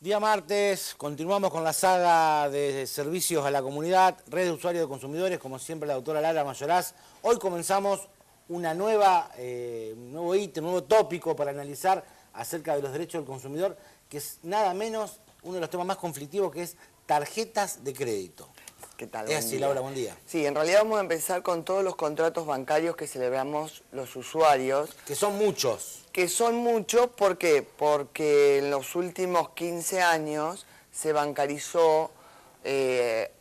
Día martes, continuamos con la saga de servicios a la comunidad, red de usuarios de consumidores, como siempre la doctora Lara Mayoraz. Hoy comenzamos una un nuevo ítem, un nuevo tópico para analizar acerca de los derechos del consumidor, que es nada menos uno de los temas más conflictivos, que es tarjetas de crédito. ¿Qué tal? Es así, Laura, buen día. Sí, en realidad vamos a empezar con todos los contratos bancarios que celebramos los usuarios. Que son muchos. Que son muchos, ¿por qué? Porque en los últimos 15 años se bancarizó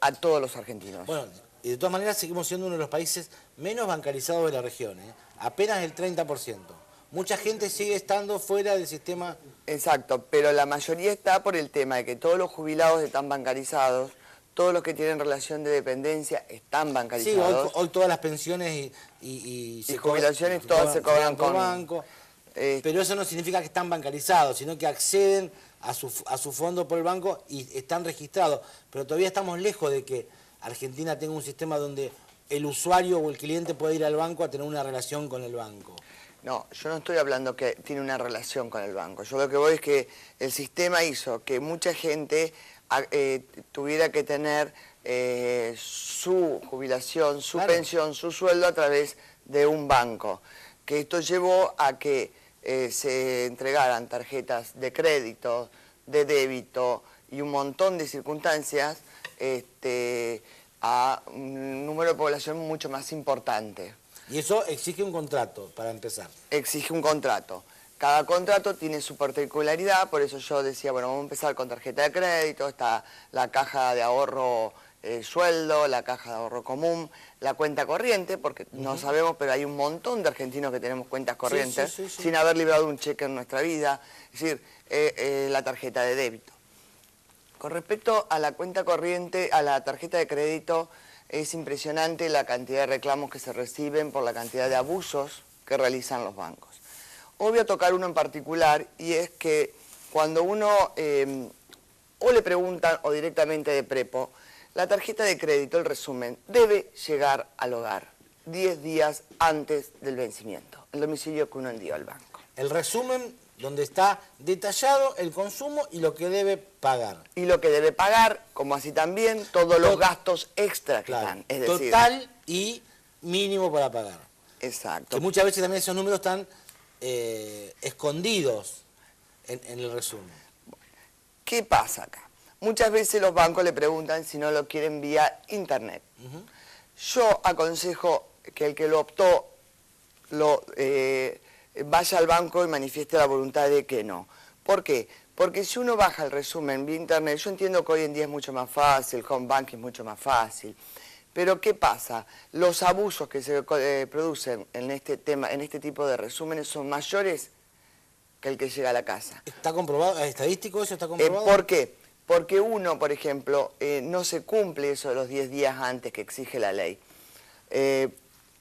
a todos los argentinos. Bueno, y de todas maneras seguimos siendo uno de los países menos bancarizados de la región, apenas el 30%. Mucha gente sigue estando fuera del sistema. Exacto, pero la mayoría está por el tema de que todos los jubilados están bancarizados, todos los que tienen relación de dependencia están bancarizados. Sí, hoy todas las pensiones y jubilaciones todas se cobran con banco. Pero eso no significa que están bancarizados, sino que acceden a su fondo por el banco y están registrados. Pero todavía estamos lejos de que Argentina tenga un sistema donde el usuario o el cliente pueda ir al banco a tener una relación con el banco. No, yo no estoy hablando que tiene una relación con el banco. Yo lo que voy es que el sistema hizo que mucha gente tuviera que tener su jubilación, su pensión, su sueldo a través de un banco. Que esto llevó a que se entregaran tarjetas de crédito, de débito y un montón de circunstancias a un número de población mucho más importante. Y eso exige un contrato, para empezar. Exige un contrato. Cada contrato tiene su particularidad, por eso yo decía, bueno, vamos a empezar con tarjeta de crédito, está la caja de ahorro sueldo, la caja de ahorro común, la cuenta corriente, porque no sabemos, pero hay un montón de argentinos que tenemos cuentas corrientes sí. sin haber librado un cheque en nuestra vida, es decir, la tarjeta de débito. Con respecto a la cuenta corriente, a la tarjeta de crédito, es impresionante la cantidad de reclamos que se reciben por la cantidad de abusos que realizan los bancos. Hoy voy a tocar uno en particular, y es que cuando uno o le preguntan o directamente de prepo, la tarjeta de crédito, el resumen, debe llegar al hogar 10 días antes del vencimiento, el domicilio que uno envió al banco. El resumen donde está detallado el consumo y lo que debe pagar. Y lo que debe pagar, como así también, todos los gastos extra que están. Es decir, total y mínimo para pagar. Exacto. Que muchas veces también esos números están escondidos en el resumen. ¿Qué pasa acá? Muchas veces los bancos le preguntan si no lo quieren vía internet. Yo aconsejo que el que lo optó vaya al banco y manifieste la voluntad de que no. ¿Por qué? Porque si uno baja el resumen vía internet, yo entiendo que hoy en día es mucho más fácil, el home banking es mucho más fácil, pero ¿qué pasa? Los abusos que se producen en este tema, en este tipo de resúmenes son mayores que el que llega a la casa. ¿Está comprobado? ¿Es estadístico eso? ¿Está comprobado? ¿Por qué? Porque uno, por ejemplo, no se cumple eso de los 10 días antes que exige la ley.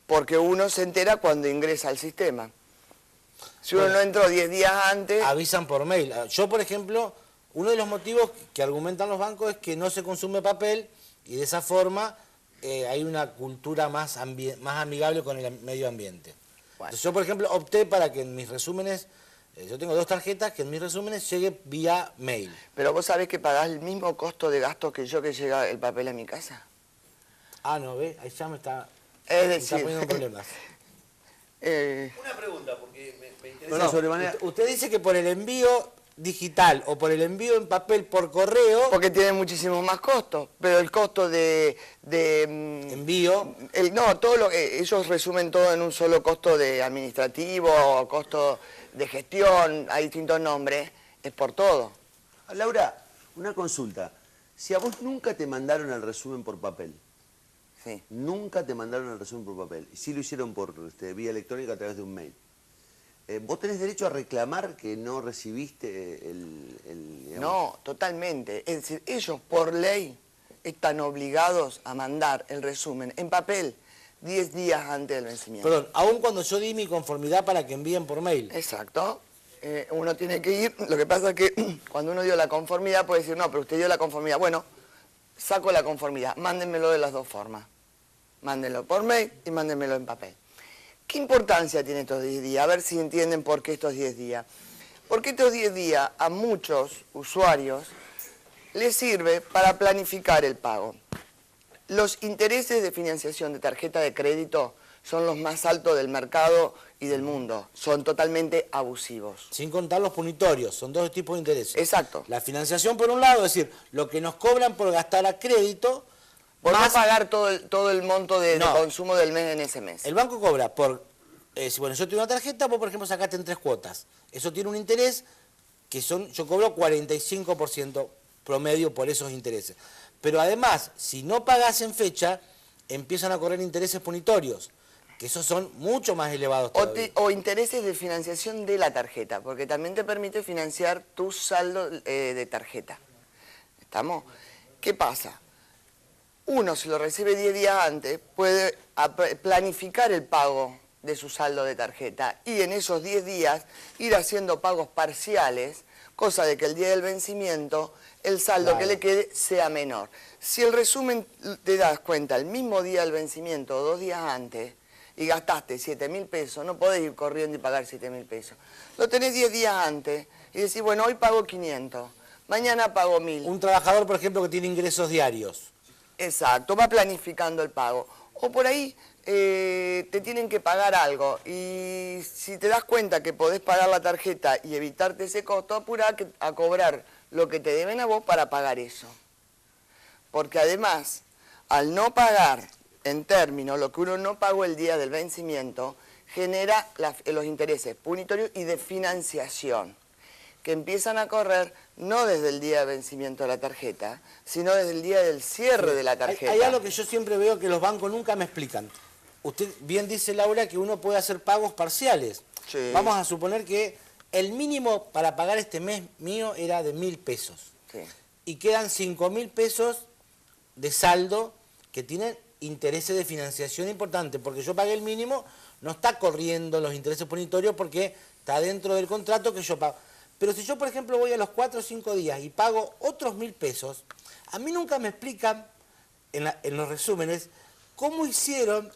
Porque uno se entera cuando ingresa al sistema. Si uno no entró 10 días antes... Avisan por mail. Yo, por ejemplo, uno de los motivos que argumentan los bancos es que no se consume papel y de esa forma hay una cultura más amigable con el medio ambiente. Bueno. Entonces, yo, por ejemplo, opté para que en mis resúmenes... yo tengo 2 tarjetas que en mis resúmenes llegue vía mail. Pero vos sabés que pagás el mismo costo de gasto que yo que llega el papel a mi casa. Ah, no, ¿ves? Ahí ya me está poniendo problemas. Una pregunta, porque me interesa. No, sobremanera. Usted dice que por el envío digital o por el envío en papel por correo... Porque tiene muchísimos más costos, pero el costo de envío... No, ellos resumen todo en un solo costo de administrativo, costo de gestión, hay distintos nombres, es por todo. Laura, una consulta. Si a vos nunca te mandaron el resumen por papel, sí. Nunca te mandaron el resumen por papel, y sí lo hicieron por vía electrónica a través de un mail, ¿vos tenés derecho a reclamar que no recibiste digamos? No, totalmente. Es decir, ellos por ley están obligados a mandar el resumen en papel 10 días antes del vencimiento. Perdón, aún cuando yo di mi conformidad para que envíen por mail. Exacto. Uno tiene que ir, lo que pasa es que cuando uno dio la conformidad puede decir, no, pero usted dio la conformidad. Bueno, saco la conformidad, mándenmelo de las dos formas. Mándenlo por mail y mándenmelo en papel. ¿Qué importancia tiene estos 10 días? A ver si entienden por qué estos 10 días. Porque estos 10 días a muchos usuarios les sirve para planificar el pago. Los intereses de financiación de tarjeta de crédito son los más altos del mercado y del mundo. Son totalmente abusivos. Sin contar los punitorios, son dos tipos de intereses. Exacto. La financiación por un lado, es decir, lo que nos cobran por gastar a crédito, Por más no pagar todo el monto de consumo del mes en ese mes. el banco cobra por, bueno, yo tengo una tarjeta, vos por ejemplo sacaste en 3 cuotas. Eso tiene un interés que yo cobro 45% promedio por esos intereses. Pero además, si no pagás en fecha, empiezan a correr intereses punitorios, que esos son mucho más elevados todavía. O intereses de financiación de la tarjeta, porque también te permite financiar tu saldo de tarjeta. ¿Estamos? ¿Qué pasa? Uno, si lo recibe 10 días antes, puede planificar el pago de su saldo de tarjeta y en esos 10 días ir haciendo pagos parciales, cosa de que el día del vencimiento el saldo que le quede sea menor. Si el resumen te das cuenta el mismo día del vencimiento o 2 días antes y gastaste 7.000 pesos, no podés ir corriendo y pagar 7.000 pesos. Lo tenés 10 días antes y decís, bueno, hoy pago 500, mañana pago 1.000. Un trabajador, por ejemplo, que tiene ingresos diarios. Exacto, va planificando el pago. O por ahí te tienen que pagar algo y si te das cuenta que podés pagar la tarjeta y evitarte ese costo, apurá a cobrar lo que te deben a vos para pagar eso. Porque además, al no pagar en términos lo que uno no pagó el día del vencimiento, genera los intereses punitorios y de financiación, que empiezan a correr no desde el día de vencimiento de la tarjeta, sino desde el día del cierre de la tarjeta. Hay algo que yo siempre veo que los bancos nunca me explican. Usted bien dice, Laura, que uno puede hacer pagos parciales. Sí. Vamos a suponer que el mínimo para pagar este mes mío era de 1.000 pesos. Sí. Y quedan 5.000 pesos de saldo que tienen intereses de financiación importantes, porque yo pagué el mínimo, no está corriendo los intereses punitorios porque está dentro del contrato que yo pago. Pero si yo, por ejemplo, voy a los 4 o 5 días y pago otros 1.000 pesos, a mí nunca me explican en los resúmenes cómo hicieron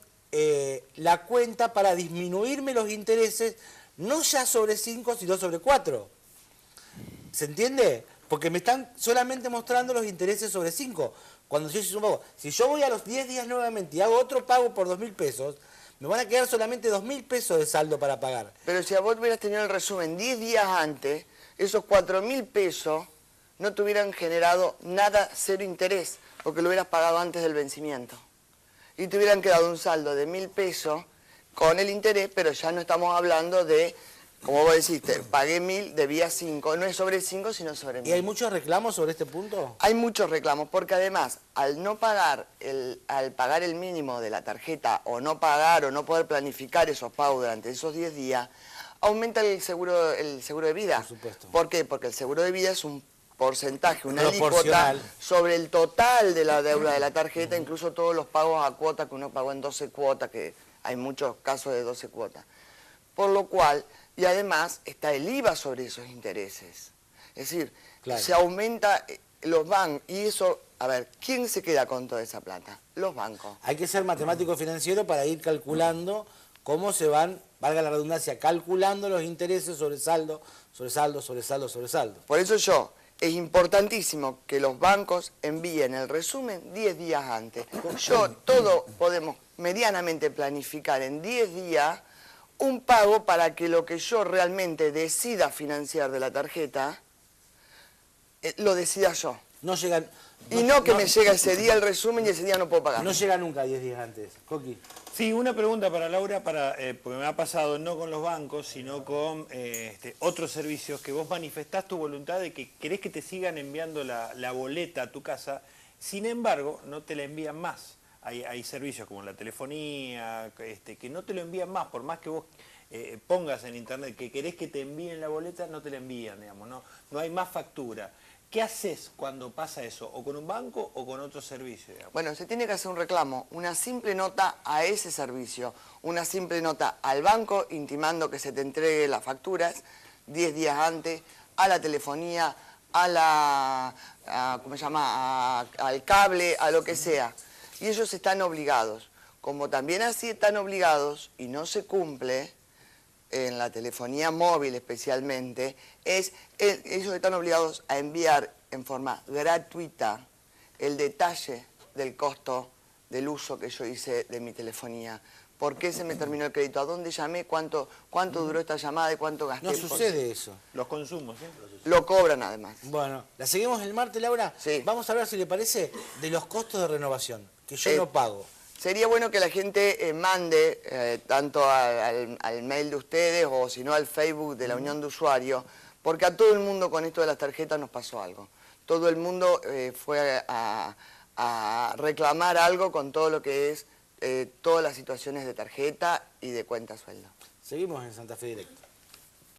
la cuenta para disminuirme los intereses, no ya sobre 5, sino sobre 4. ¿Se entiende? Porque me están solamente mostrando los intereses sobre 5. Cuando yo hice un pago, si yo voy a los 10 días nuevamente y hago otro pago por 2.000 pesos, me van a quedar solamente 2.000 pesos de saldo para pagar. Pero si a vos hubieras tenido el resumen 10 días antes, esos 4.000 pesos no te hubieran generado nada, cero interés, porque lo hubieras pagado antes del vencimiento. Y te hubieran quedado un saldo de 1.000 pesos con el interés, pero ya no estamos hablando de, como vos deciste, pagué 1.000, debía 5. No es sobre 5, sino sobre 1.000. ¿Y hay muchos reclamos sobre este punto? Hay muchos reclamos, porque además, al no pagar, al pagar el mínimo de la tarjeta, o no pagar, o no poder planificar esos pagos durante esos 10 días, aumenta el seguro de vida. Por supuesto. ¿Por qué? Porque el seguro de vida es un porcentaje, una alícuota Proporcional. sobre el total de la deuda de la tarjeta, incluso todos los pagos a cuota que uno pagó en 12 cuotas, que hay muchos casos de 12 cuotas. Por lo cual, y además está el IVA sobre esos intereses. Es decir, claro, se aumenta los bancos, y eso, a ver, ¿quién se queda con toda esa plata? Los bancos. Hay que ser matemático financiero para ir calculando cómo se van, valga la redundancia, calculando los intereses sobre saldo, sobre saldo, sobre saldo, sobre saldo. Por eso es importantísimo que los bancos envíen el resumen 10 días antes. Todo podemos medianamente planificar en 10 días un pago para que lo que yo realmente decida financiar de la tarjeta, lo decida yo. No llegan... Y no que me llega ese día el resumen y ese día no puedo pagar. No llega nunca 10 días antes. Coqui. Sí, una pregunta para Laura, porque me ha pasado no con los bancos, sino con otros servicios, que vos manifestás tu voluntad de que querés que te sigan enviando la boleta a tu casa, sin embargo, no te la envían más. Hay servicios como la telefonía, que no te lo envían más, por más que vos pongas en internet que querés que te envíen la boleta, no te la envían, digamos, no hay más factura. ¿Qué haces cuando pasa eso? ¿O con un banco o con otro servicio? Digamos? Bueno, se tiene que hacer un reclamo, una simple nota a ese servicio, una simple nota al banco intimando que se te entregue las facturas 10 días antes, a la telefonía, ¿cómo se llama? Al cable, a lo que sea. Y ellos están obligados. Como también así están obligados y no se cumple, en la telefonía móvil especialmente, es ellos están obligados a enviar en forma gratuita el detalle del costo del uso que yo hice de mi telefonía. ¿Por qué se me terminó el crédito? ¿A dónde llamé? ¿Cuánto duró esta llamada y cuánto gasté? No sucede eso. Los consumos, ¿sí? Lo cobran además. Bueno, ¿la seguimos el martes, Laura? Sí. Vamos a hablar, si le parece, de los costos de renovación, que yo no pago. Sería bueno que la gente mande tanto al mail de ustedes o si no al Facebook de la Unión de Usuarios, porque a todo el mundo con esto de las tarjetas nos pasó algo. Todo el mundo fue a reclamar algo con todo lo que es todas las situaciones de tarjeta y de cuenta sueldo. Seguimos en Santa Fe Directo.